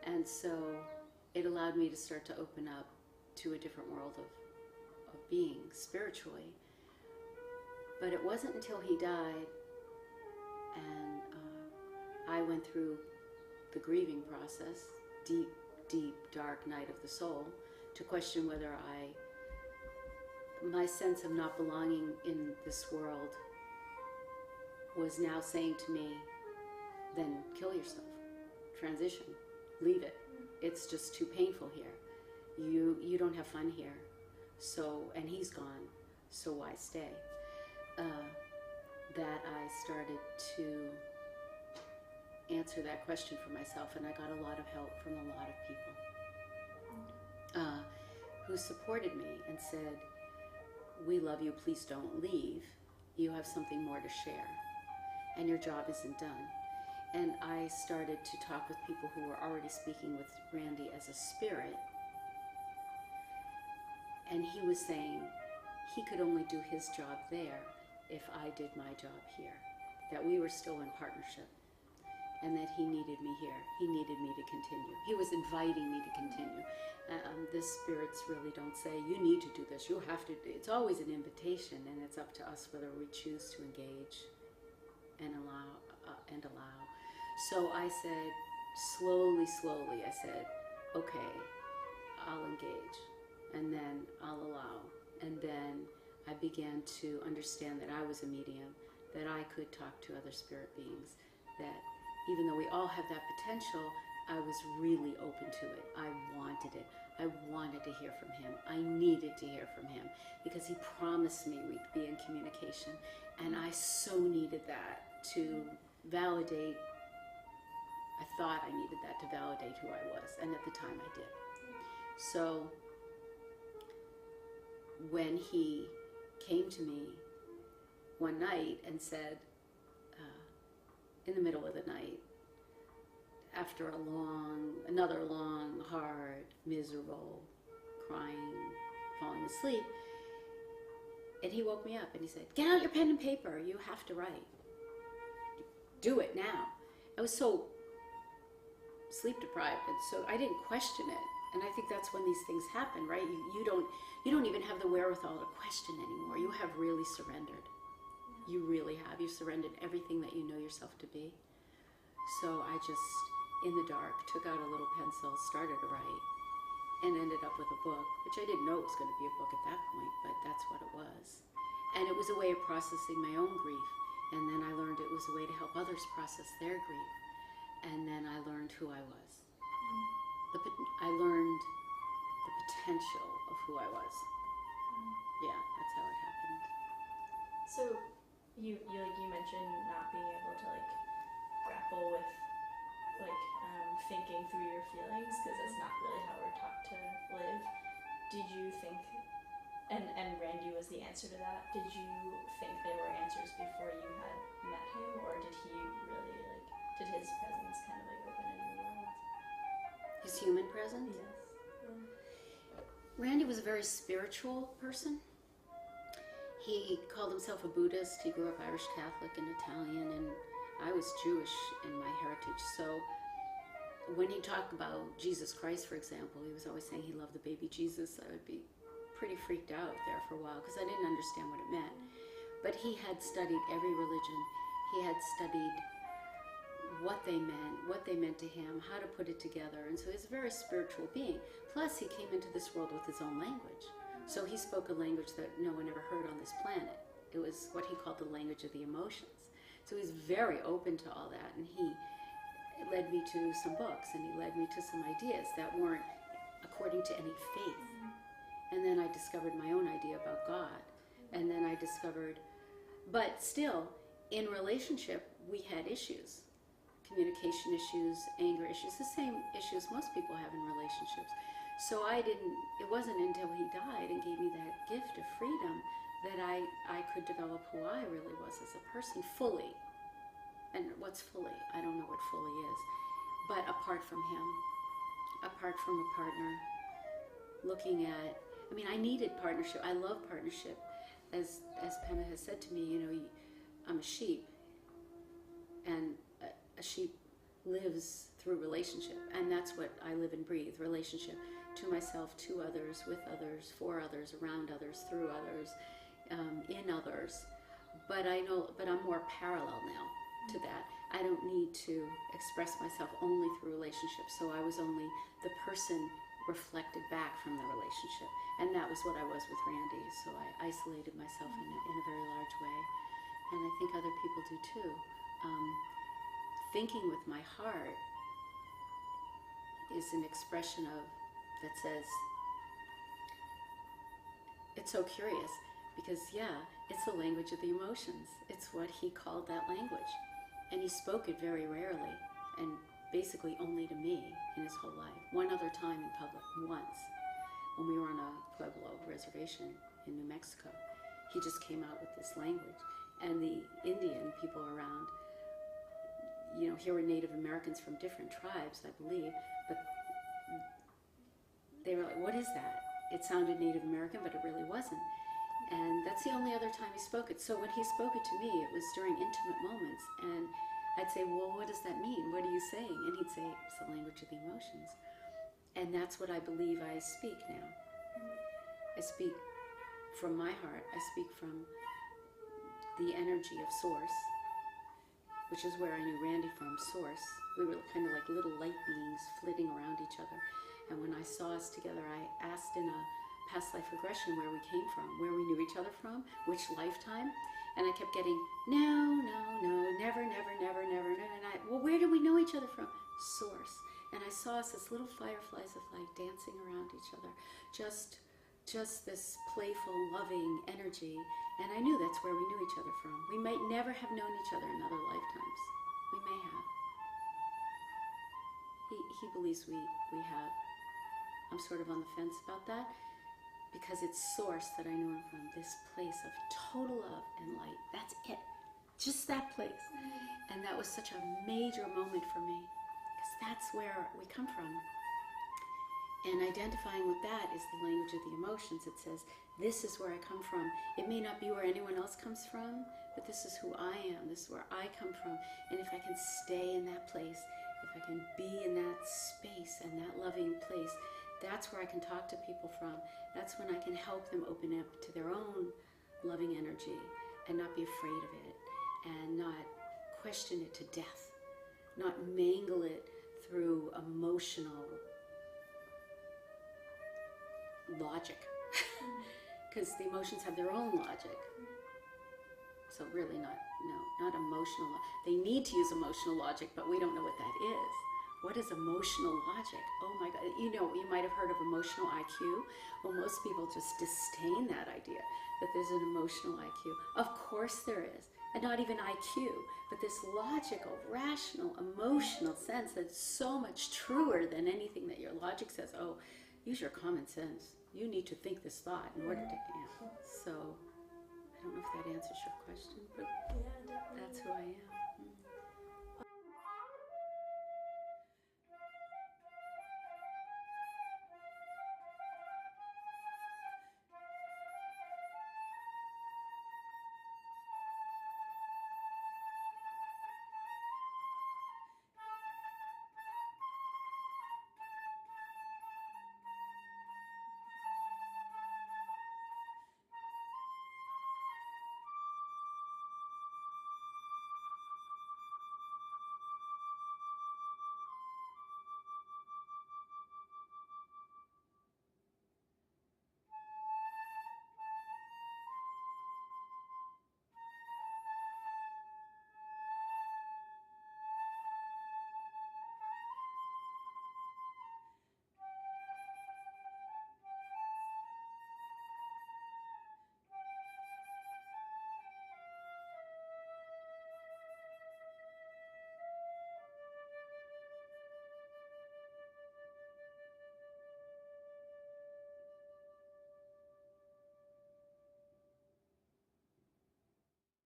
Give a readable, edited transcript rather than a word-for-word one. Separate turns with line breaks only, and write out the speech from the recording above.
And so it allowed me to start to open up to a different world of being spiritually. But it wasn't until he died and I went through the grieving process, deep, deep, dark night of the soul, to question whether my sense of not belonging in this world was now saying to me, then kill yourself, transition, leave it. It's just too painful here. You don't have fun here. So, and he's gone, so why stay? That I started to answer that question for myself, and I got a lot of help from a lot of people who supported me and said, we love you, please don't leave. You have something more to share, and your job isn't done. And I started to talk with people who were already speaking with Randy as a spirit, and he was saying he could only do his job there if I did my job here, that we were still in partnership, and that he needed me here. He needed me to continue. He was inviting me to continue. The spirits really don't say, you need to do this, you have to. It's always an invitation, and it's up to us whether we choose to engage and allow. So I said, slowly, I said, okay, I'll engage, and then I'll allow. And then I began to understand that I was a medium, that I could talk to other spirit beings, that even though we all have that potential, I was really open to it. I wanted it. I wanted to hear from him. I needed to hear from him because he promised me we'd be in communication. And I so needed that to validate. I thought I needed that to validate who I was. And at the time I did. So when he came to me one night and said, in the middle of the night, after another long, hard, miserable, crying, falling asleep, and he woke me up and he said, get out your pen and paper, you have to write. Do it now. I was so sleep deprived, and so I didn't question it. And I think that's when these things happen, right? You don't even have the wherewithal to question anymore. You have really surrendered. You really have. You surrendered everything that you know yourself to be. So I just, in the dark, took out a little pencil, started to write, and ended up with a book, which I didn't know it was going to be a book at that point, but that's what it was. And it was a way of processing my own grief. And then I learned it was a way to help others process their grief. And then I learned who I was. I learned the potential of who I was. Yeah, that's how it happened.
So you mentioned not being able to grapple with thinking through your feelings because it's not really how we're taught to live. Did you think, and Randy was the answer to that, did you think there were answers before you had met him, or did he really did his presence kind of open a new world?
His human presence?
Yes. Yeah.
Randy was a very spiritual person. He called himself a Buddhist. He grew up Irish Catholic and Italian, and I was Jewish in my heritage. So when he talked about Jesus Christ, for example, he was always saying he loved the baby Jesus. I would be pretty freaked out there for a while because I didn't understand what it meant. But he had studied every religion. He had studied what they meant to him, how to put it together. And so he's a very spiritual being. Plus, he came into this world with his own language. So he spoke a language that no one ever heard on this planet. It was what he called the language of the emotions. So he's very open to all that. And he led me to some books, and he led me to some ideas that weren't according to any faith. And then I discovered my own idea about God. And then I discovered, but still, in relationship, we had issues. Communication issues, anger issues, the same issues most people have in relationships. So it wasn't until he died and gave me that gift of freedom that I could develop who I really was as a person fully. And what's fully? I don't know what fully is. But apart from him, apart from a partner, looking at, I needed partnership. I love partnership. As Penna has said to me, I'm a sheep. And a sheep lives through relationship. And that's what I live and breathe, relationship to myself, to others, with others, for others, around others, through others, in others. But I'm more parallel now to that. I don't need to express myself only through relationships. So I was only the person reflected back from the relationship. And that was what I was with Randy. So I isolated myself in a very large way. And I think other people do too. Thinking with my heart is an expression that says, it's so curious because, it's the language of the emotions. It's what he called that language. And he spoke it very rarely and basically only to me in his whole life. One other time in public, once, when we were on a Pueblo reservation in New Mexico. He just came out with this language. And the Indian people around, here were Native Americans from different tribes, I believe, but they were like, what is that? It sounded Native American, but it really wasn't. And that's the only other time he spoke it. So when he spoke it to me, it was during intimate moments. And I'd say, well, what does that mean? What are you saying? And he'd say, it's the language of the emotions. And that's what I believe I speak now. I speak from my heart. I speak from the energy of Source, which is where I knew Randy from, Source. We were kind of like little light beings flitting around each other. And when I saw us together, I asked in a past life regression where we came from, where we knew each other from, which lifetime. And I kept getting, no, never. And well, where do we know each other from? Source. And I saw us as little fireflies of light dancing around each other. Just this playful, loving energy. And I knew that's where we knew each other from. We might never have known each other in other lifetimes. We may have. He believes we have. I'm sort of on the fence about that because it's Source that I knew him from. This place of total love and light. That's it. Just that place. And that was such a major moment for me because that's where we come from. And identifying with that is the language of the emotions. It says, this is where I come from. It may not be where anyone else comes from, but this is who I am. This is where I come from. And if I can stay in that place, if I can be in that space and that loving place, that's where I can talk to people from. That's when I can help them open up to their own loving energy and not be afraid of it and not question it to death, not mangle it through emotional logic, because the emotions have their own logic. So really not emotional. They need to use emotional logic, but we don't know what that is. What is emotional logic? Oh my God. You might have heard of emotional IQ. Well, most people just disdain that idea, that there's an emotional IQ. Of course there is. And not even IQ, but this logical, rational, emotional sense that's so much truer than anything that your logic says. Oh, use your common sense. You need to think this thought in order to, So, I don't know if that answers your question, but
Yeah, definitely.
that's who I am.